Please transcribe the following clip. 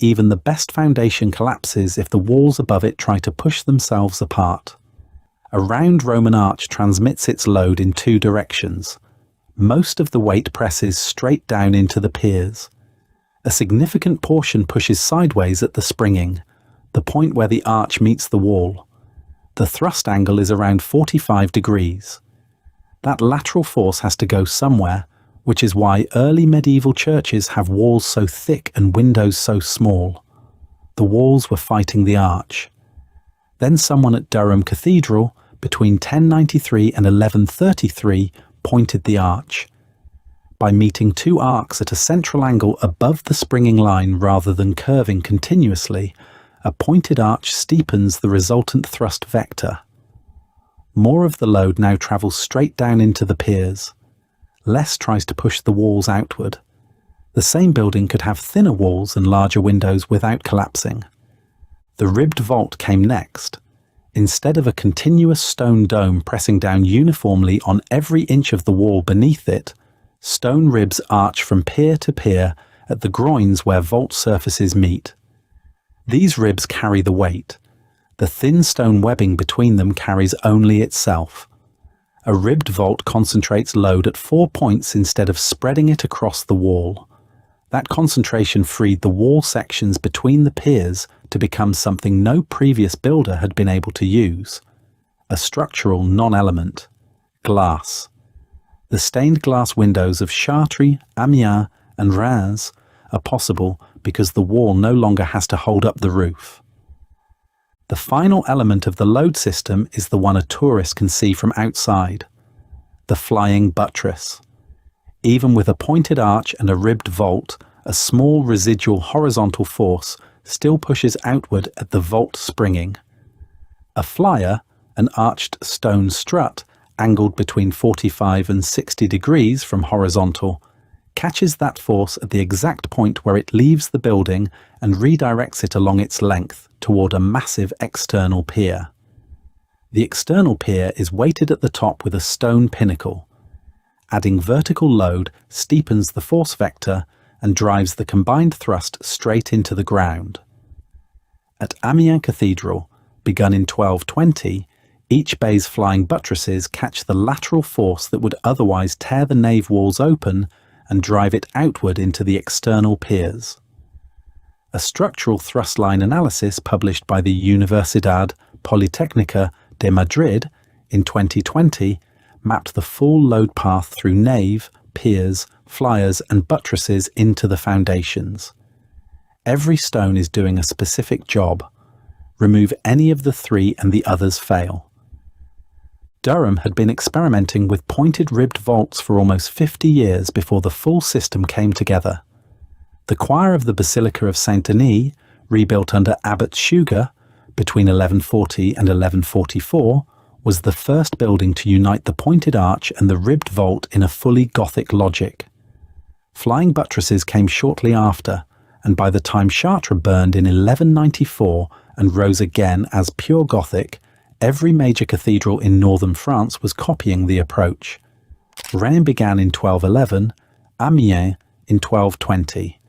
even the best foundation collapses if the walls above it try to push themselves apart. A round Roman arch transmits its load in two directions. Most of the weight presses straight down into the piers. A significant portion pushes sideways at the springing, the point where the arch meets the wall. The thrust angle is around 45 degrees. That lateral force has to go somewhere, which is why early medieval churches have walls so thick and windows so small. The walls were fighting the arch. Then someone at Durham Cathedral, between 1093 and 1133, pointed the arch. By meeting two arcs at a central angle above the springing line rather than curving continuously, a pointed arch steepens the resultant thrust vector. More of the load now travels straight down into the piers. Less tries to push the walls outward. The same building could have thinner walls and larger windows without collapsing. The ribbed vault came next. Instead of a continuous stone dome pressing down uniformly on every inch of the wall beneath it, stone ribs arch from pier to pier at the groins where vault surfaces meet. These ribs carry the weight. The thin stone webbing between them carries only itself. A ribbed vault concentrates load at 4 points instead of spreading it across the wall. That concentration freed the wall sections between the piers to become something no previous builder had been able to use. A structural non-element. Glass. The stained glass windows of Chartres, Amiens and Reims are possible because the wall no longer has to hold up the roof. The final element of the load system is the one a tourist can see from outside, the flying buttress. Even with a pointed arch and a ribbed vault, a small residual horizontal force still pushes outward at the vault springing. A flyer, an arched stone strut angled between 45 and 60 degrees from horizontal, catches that force at the exact point where it leaves the building and redirects it along its length toward a massive external pier. The external pier is weighted at the top with a stone pinnacle. Adding vertical load steepens the force vector and drives the combined thrust straight into the ground. At Amiens Cathedral, begun in 1220, each bay's flying buttresses catch the lateral force that would otherwise tear the nave walls open and drive it outward into the external piers. A structural thrust line analysis published by the Universidad Politécnica de Madrid in 2020 mapped the full load path through nave, piers, flyers and buttresses into the foundations. Every stone is doing a specific job. Remove any of the three and the others fail. Durham had been experimenting with pointed ribbed vaults for almost 50 years before the full system came together. The choir of the Basilica of Saint Denis, rebuilt under Abbot Suger between 1140 and 1144, was the first building to unite the pointed arch and the ribbed vault in a fully Gothic logic. Flying buttresses came shortly after, and by the time Chartres burned in 1194 and rose again as pure Gothic, every major cathedral in northern France was copying the approach. Reims began in 1211, Amiens in 1220.